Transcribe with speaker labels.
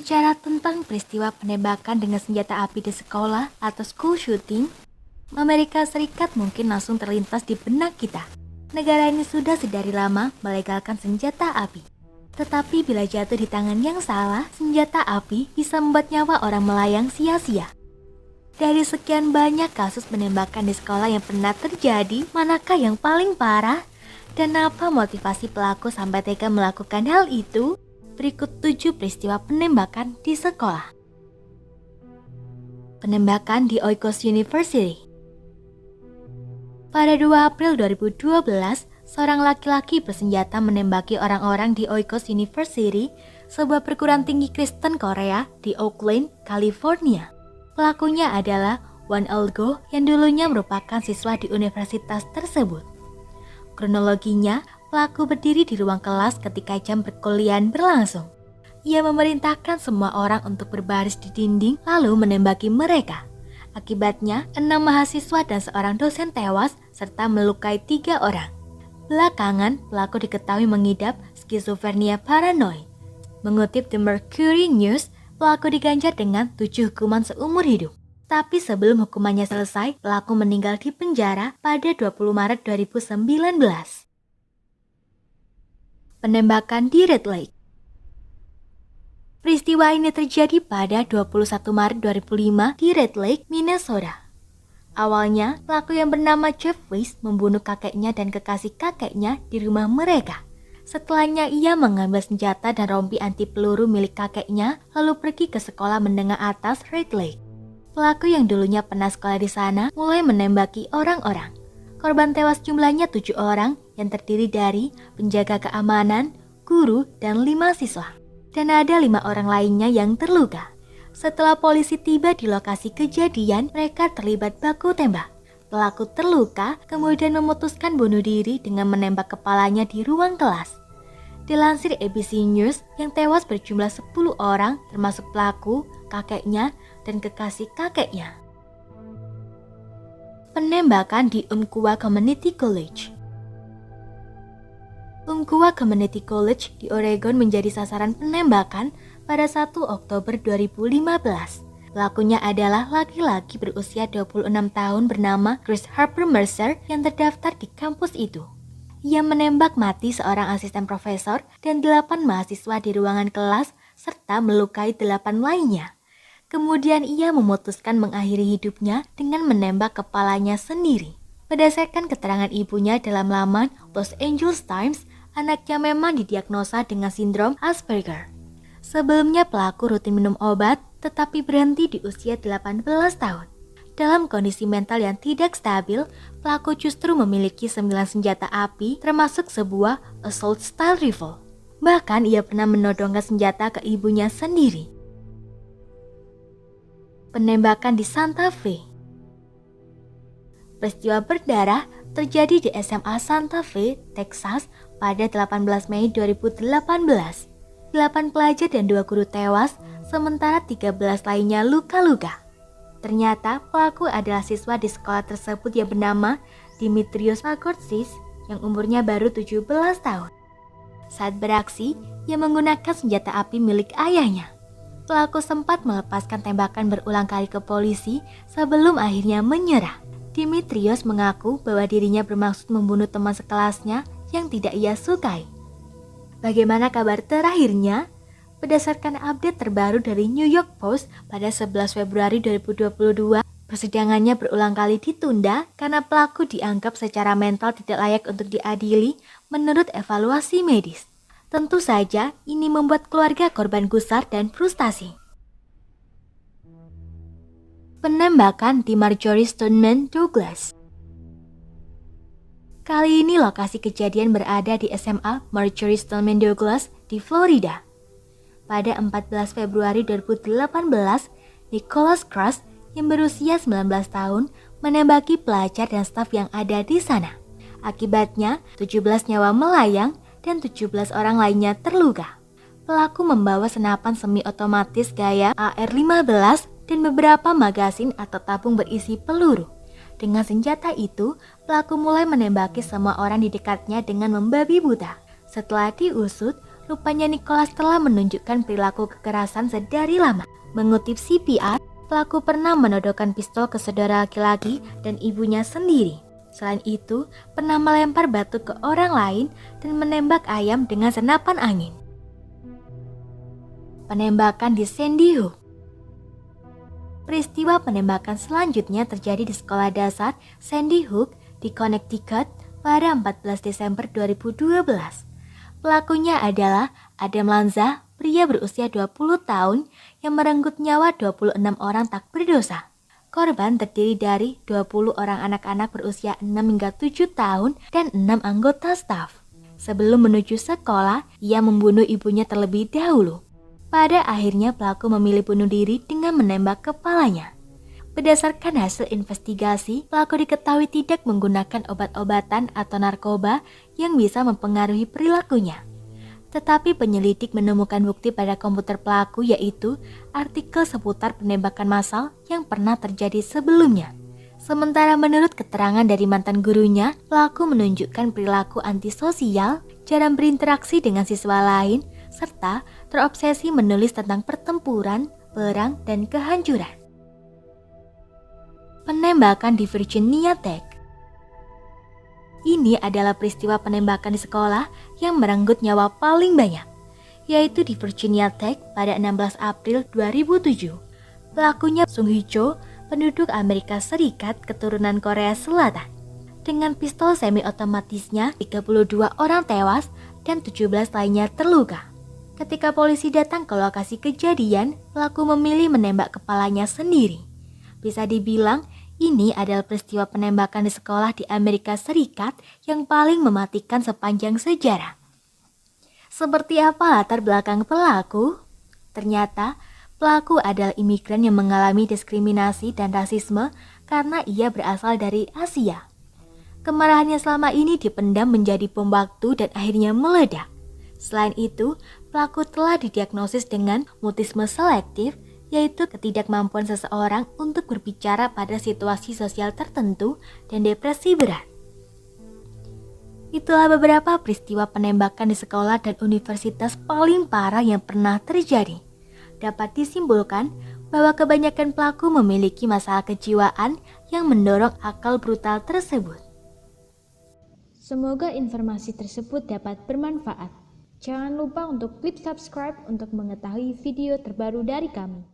Speaker 1: Bicara tentang peristiwa penembakan dengan senjata api di sekolah atau school shooting, Amerika Serikat mungkin langsung terlintas di benak kita. Negara ini sudah sedari lama melegalkan senjata api. Tetapi bila jatuh di tangan yang salah, senjata api bisa membuat nyawa orang melayang sia-sia. Dari sekian banyak kasus penembakan di sekolah yang pernah terjadi, manakah yang paling parah? Dan apa motivasi pelaku sampai tega melakukan hal itu? Berikut 7 peristiwa penembakan di sekolah. Penembakan di Oikos University. Pada 2 April 2012, seorang laki-laki bersenjata menembaki orang-orang di Oikos University, sebuah perguruan tinggi Kristen Korea di Oakland, California. Pelakunya adalah Won Eul-go yang dulunya merupakan siswa di universitas tersebut. Kronologinya, pelaku berdiri di ruang kelas ketika jam perkuliahan berlangsung. Ia memerintahkan semua orang untuk berbaris di dinding lalu menembaki mereka. Akibatnya, 6 mahasiswa dan seorang dosen tewas serta melukai 3 orang. Belakangan, pelaku diketahui mengidap skizofrenia paranoid. Mengutip The Mercury News, pelaku diganjar dengan 7 hukuman seumur hidup. Tapi sebelum hukumannya selesai, pelaku meninggal di penjara pada 20 Maret 2019. Penembakan di Red Lake. Peristiwa ini terjadi pada 21 Maret 2005 di Red Lake, Minnesota. Awalnya, pelaku yang bernama Jeff Weiss membunuh kakeknya dan kekasih kakeknya di rumah mereka. Setelahnya ia mengambil senjata dan rompi anti peluru milik kakeknya lalu pergi ke sekolah menengah atas Red Lake. Pelaku yang dulunya pernah sekolah di sana mulai menembaki orang-orang. Korban tewas jumlahnya 7 orang yang terdiri dari penjaga keamanan, guru, dan 5 siswa. Dan ada 5 orang lainnya yang terluka. Setelah polisi tiba di lokasi kejadian, mereka terlibat baku tembak. Pelaku terluka, kemudian memutuskan bunuh diri dengan menembak kepalanya di ruang kelas. Dilansir ABC News, yang tewas berjumlah 10 orang, termasuk pelaku, kakeknya, dan kekasih kakeknya. Penembakan di Umpqua Community College. Umpqua Community College di Oregon menjadi sasaran penembakan pada 1 Oktober 2015. Pelakunya adalah laki-laki berusia 26 tahun bernama Chris Harper Mercer yang terdaftar di kampus itu. Ia menembak mati seorang asisten profesor dan 8 mahasiswa di ruangan kelas serta melukai 8 lainnya. Kemudian ia memutuskan mengakhiri hidupnya dengan menembak kepalanya sendiri. Berdasarkan keterangan ibunya dalam laman Los Angeles Times, anaknya memang didiagnosa dengan sindrom Asperger. Sebelumnya pelaku rutin minum obat, tetapi berhenti di usia 18 tahun. Dalam kondisi mental yang tidak stabil, pelaku justru memiliki 9 senjata api termasuk sebuah assault style rifle. Bahkan ia pernah menodongkan senjata ke ibunya sendiri. Penembakan di Santa Fe. Peristiwa berdarah terjadi di SMA Santa Fe, Texas pada 18 Mei 2018. 8 pelajar dan 2 guru tewas, sementara 13 lainnya luka-luka. Ternyata pelaku adalah siswa di sekolah tersebut yang bernama Dimitrios Magortsis yang umurnya baru 17 tahun. Saat beraksi, ia menggunakan senjata api milik ayahnya. Pelaku sempat melepaskan tembakan berulang kali ke polisi sebelum akhirnya menyerah. Dimitrios mengaku bahwa dirinya bermaksud membunuh teman sekelasnya yang tidak ia sukai. Bagaimana kabar terakhirnya? Berdasarkan update terbaru dari New York Post pada 11 Februari 2022, persidangannya berulang kali ditunda karena pelaku dianggap secara mental tidak layak untuk diadili menurut evaluasi medis. Tentu saja, ini membuat keluarga korban gusar dan frustasi. Penembakan di Marjory Stoneman Douglas. Kali ini lokasi kejadian berada di SMA Marjory Stoneman Douglas di Florida. Pada 14 Februari 2018, Nicholas Cross yang berusia 19 tahun menembaki pelajar dan staf yang ada di sana. Akibatnya, 17 nyawa melayang dan 17 orang lainnya terluka. Pelaku membawa senapan semi-otomatis gaya AR-15 dan beberapa magasin atau tabung berisi peluru. Dengan senjata itu, pelaku mulai menembaki semua orang di dekatnya dengan membabi buta. Setelah diusut, Rupanya Nicholas telah menunjukkan perilaku kekerasan sedari lama. Mengutip CPR, pelaku pernah menodongkan pistol ke saudara laki-laki dan ibunya sendiri. Selain itu, pernah melempar batu ke orang lain dan menembak ayam dengan senapan angin. Penembakan di Sandy Hook. Peristiwa penembakan selanjutnya terjadi di sekolah dasar Sandy Hook di Connecticut pada 14 Desember 2012. Pelakunya adalah Adam Lanza, pria berusia 20 tahun yang merenggut nyawa 26 orang tak berdosa. Korban terdiri dari 20 orang anak-anak berusia 6 hingga 7 tahun dan 6 anggota staf. Sebelum menuju sekolah, ia membunuh ibunya terlebih dahulu. Pada akhirnya pelaku memilih bunuh diri dengan menembak kepalanya. Berdasarkan hasil investigasi, pelaku diketahui tidak menggunakan obat-obatan atau narkoba yang bisa mempengaruhi perilakunya. Tetapi penyelidik menemukan bukti pada komputer pelaku, yaitu artikel seputar penembakan massal yang pernah terjadi sebelumnya. Sementara menurut keterangan dari mantan gurunya, pelaku menunjukkan perilaku antisosial, jarang berinteraksi dengan siswa lain, serta terobsesi menulis tentang pertempuran, perang, dan kehancuran. Penembakan di Virginia Tech. Ini adalah peristiwa penembakan di sekolah yang merenggut nyawa paling banyak, yaitu di Virginia Tech pada 16 April 2007. Pelakunya Sung Hee Cho, penduduk Amerika Serikat keturunan Korea Selatan. Dengan pistol semi-otomatisnya, 32 orang tewas dan 17 lainnya terluka. Ketika polisi datang ke lokasi kejadian, pelaku memilih menembak kepalanya sendiri. Bisa dibilang, ini adalah peristiwa penembakan di sekolah di Amerika Serikat yang paling mematikan sepanjang sejarah. Seperti apa latar belakang pelaku? Ternyata, pelaku adalah imigran yang mengalami diskriminasi dan rasisme karena ia berasal dari Asia. Kemarahannya selama ini dipendam menjadi bom waktu dan akhirnya meledak. Selain itu, pelaku telah didiagnosis dengan mutisme selektif, yaitu ketidakmampuan seseorang untuk berbicara pada situasi sosial tertentu dan depresi berat. Itulah beberapa peristiwa penembakan di sekolah dan universitas paling parah yang pernah terjadi. Dapat disimpulkan bahwa kebanyakan pelaku memiliki masalah kejiwaan yang mendorong akal brutal tersebut.
Speaker 2: Semoga informasi tersebut dapat bermanfaat. Jangan lupa untuk klik subscribe untuk mengetahui video terbaru dari kami.